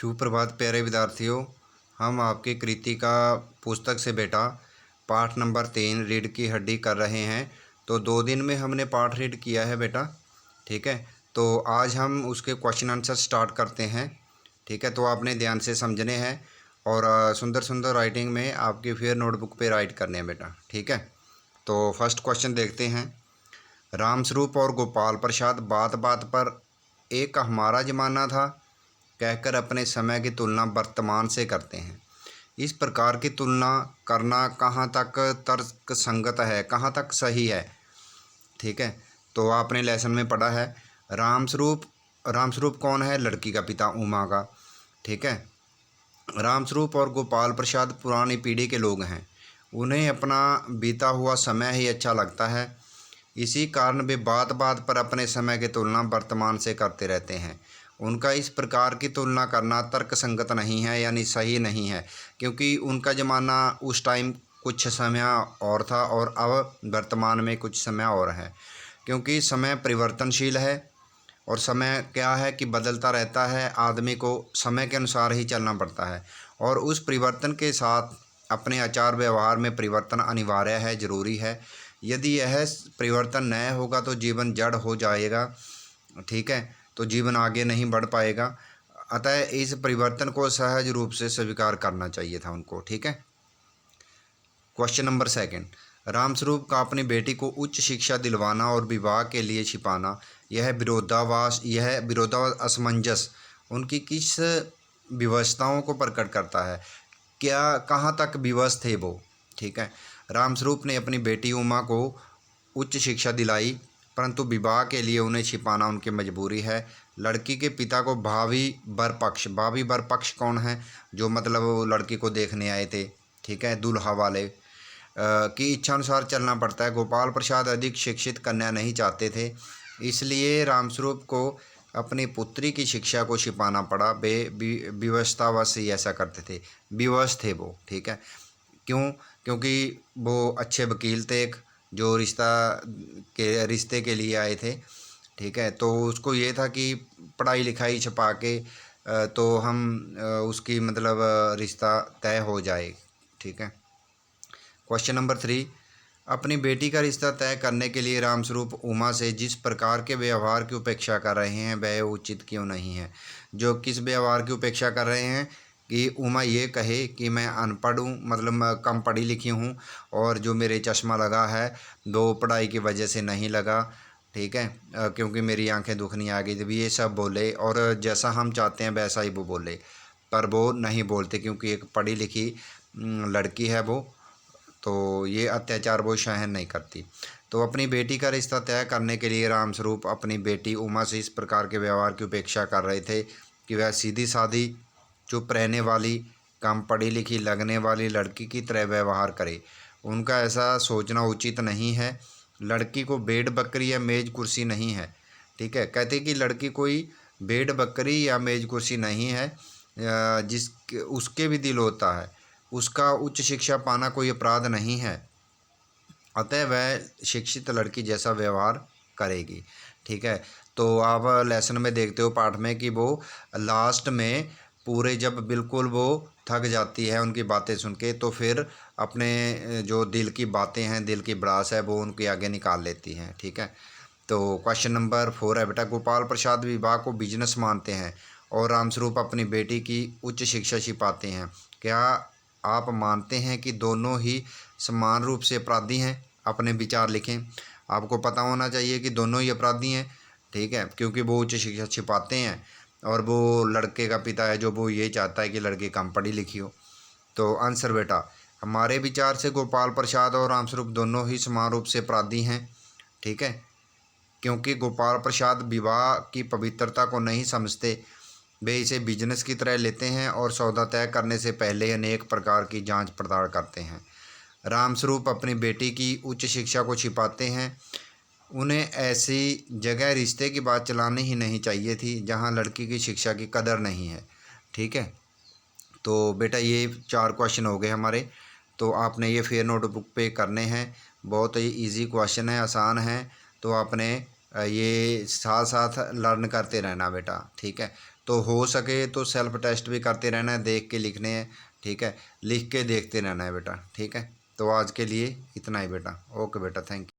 सुप्रभात प्यारे विद्यार्थियों। हम आपकी कृतिका पुस्तक से बेटा पाठ नंबर 3 रीढ़ की हड्डी कर रहे हैं। तो 2 दिन में हमने पाठ रीड किया है बेटा, ठीक है। तो आज हम उसके क्वेश्चन आंसर स्टार्ट करते हैं, ठीक है। तो आपने ध्यान से समझने हैं और सुंदर सुंदर राइटिंग में आपकी फिर नोटबुक पे राइट करने हैं बेटा, ठीक है। तो फर्स्ट क्वेश्चन देखते हैं। रामस्वरूप और गोपाल प्रसाद बात बात पर एक हमारा ज़माना था कहकर अपने समय की तुलना वर्तमान से करते हैं। इस प्रकार की तुलना करना कहाँ तक तर्क संगत है, कहाँ तक सही है, ठीक है। तो आपने लेसन में पढ़ा है रामस्वरूप कौन है? लड़की का पिता उमा का, ठीक है। रामस्वरूप और गोपाल प्रसाद पुरानी पीढ़ी के लोग हैं। उन्हें अपना बीता हुआ समय ही अच्छा लगता है। इसी कारण वे बात बात पर अपने समय की तुलना वर्तमान से करते रहते हैं। उनका इस प्रकार की तुलना करना तर्कसंगत नहीं है, यानी सही नहीं है, क्योंकि उनका ज़माना उस टाइम कुछ समय और था और अब वर्तमान में कुछ समय और है। क्योंकि समय परिवर्तनशील है और समय क्या है कि बदलता रहता है। आदमी को समय के अनुसार ही चलना पड़ता है और उस परिवर्तन के साथ अपने आचार व्यवहार में परिवर्तन अनिवार्य है, ज़रूरी है। यदि यह परिवर्तन न होगा तो जीवन जड़ हो जाएगा, ठीक है। तो जीवन आगे नहीं बढ़ पाएगा। अतः इस परिवर्तन को सहज रूप से स्वीकार करना चाहिए था उनको, ठीक है। Question number 2। रामस्वरूप का अपनी बेटी को उच्च शिक्षा दिलवाना और विवाह के लिए छिपाना, यह विरोधाभास असमंजस उनकी किस विवशताओं को प्रकट करता है? क्या कहाँ तक विवश थे वो, ठीक है। रामस्वरूप ने अपनी बेटी उमा को उच्च शिक्षा दिलाई, परंतु विवाह के लिए उन्हें छिपाना उनकी मजबूरी है। लड़की के पिता को भावी वर पक्ष कौन है? जो मतलब वो लड़की को देखने आए थे, ठीक है, दूल्हा वाले की इच्छा अनुसार चलना पड़ता है। गोपाल प्रसाद अधिक शिक्षित कन्या नहीं चाहते थे, इसलिए रामस्वरूप को अपनी पुत्री की शिक्षा को छिपाना पड़ा। वे विवशतावश ही ऐसा करते थे, विवश थे वो, ठीक है। क्यों? क्योंकि वो अच्छे वकील थे, एक जो रिश्ते के लिए आए थे, ठीक है। तो उसको ये था कि पढ़ाई लिखाई छुपा के तो हम उसकी मतलब रिश्ता तय हो जाए, ठीक है। Question number 3। अपनी बेटी का रिश्ता तय करने के लिए रामस्वरूप उमा से जिस प्रकार के व्यवहार की उपेक्षा कर रहे हैं वह उचित क्यों नहीं है? जो किस व्यवहार की उपेक्षा कर रहे हैं कि उमा ये कहे कि मैं अनपढ़ हूँ, मतलब मैं कम पढ़ी लिखी हूँ, और जो मेरे चश्मा लगा है वो पढ़ाई की वजह से नहीं लगा, ठीक है, क्योंकि मेरी आंखें दुखनी आ गई। जब ये सब बोले और जैसा हम चाहते हैं वैसा ही वो बोले, पर वो नहीं बोलते क्योंकि एक पढ़ी लिखी लड़की है वो, तो ये अत्याचार वो सहन नहीं करती। तो अपनी बेटी का रिश्ता तय करने के लिए रामस्वरूप अपनी बेटी उमा से इस प्रकार के व्यवहार की उपेक्षा कर रहे थे कि वह सीधी सादी, चुप रहने वाली, कम पढ़ी लिखी लगने वाली लड़की की तरह व्यवहार करे। उनका ऐसा सोचना उचित नहीं है। लड़की को भेड़ बकरी या मेज कुर्सी नहीं है, ठीक है। कहते कि लड़की कोई भेड़ बकरी या मेज कुर्सी नहीं है, जिस उसके भी दिल होता है। उसका उच्च शिक्षा पाना कोई अपराध नहीं है, अतः वह शिक्षित लड़की जैसा व्यवहार करेगी, ठीक है। तो आप लेसन में देखते हो पाठ में कि वो लास्ट में पूरे जब बिल्कुल वो थक जाती है उनकी बातें सुन के, तो फिर अपने जो दिल की बातें हैं, दिल की भड़ास है, वो उनके आगे निकाल लेती हैं, ठीक है। तो क्वेश्चन नंबर 4 है बेटा। गोपाल प्रसाद विवाह को बिजनेस मानते हैं और रामस्वरूप अपनी बेटी की उच्च शिक्षा छिपाते हैं। क्या आप मानते हैं कि दोनों ही समान रूप से अपराधी हैं? अपने विचार लिखें। आपको पता होना चाहिए कि दोनों ही अपराधी हैं, ठीक है, क्योंकि वो उच्च शिक्षा छिपाते हैं और वो लड़के का पिता है जो वो ये चाहता है कि लड़की कम पढ़ी लिखी हो। तो आंसर बेटा, हमारे विचार से गोपाल प्रसाद और रामस्वरूप दोनों ही समान रूप से अपराधी हैं, ठीक है। क्योंकि गोपाल प्रसाद विवाह की पवित्रता को नहीं समझते, वे इसे बिजनेस की तरह लेते हैं और सौदा तय करने से पहले अनेक प्रकार की जांच पड़ताल करते हैं। रामस्वरूप अपनी बेटी की उच्च शिक्षा को छिपाते हैं। उन्हें ऐसी जगह रिश्ते की बात चलानी ही नहीं चाहिए थी जहां लड़की की शिक्षा की कदर नहीं है, ठीक है। तो बेटा ये 4 क्वेश्चन हो गए हमारे, तो आपने ये फिर नोटबुक पे करने हैं। बहुत ही इजी क्वेश्चन है, आसान है, तो आपने ये साथ साथ लर्न करते रहना बेटा, ठीक है। तो हो सके तो सेल्फ टेस्ट भी करते रहना है, देख के लिखने हैं, ठीक है, लिख के देखते रहना है बेटा, ठीक है। तो आज के लिए इतना ही बेटा। ओके बेटा, थैंक यू।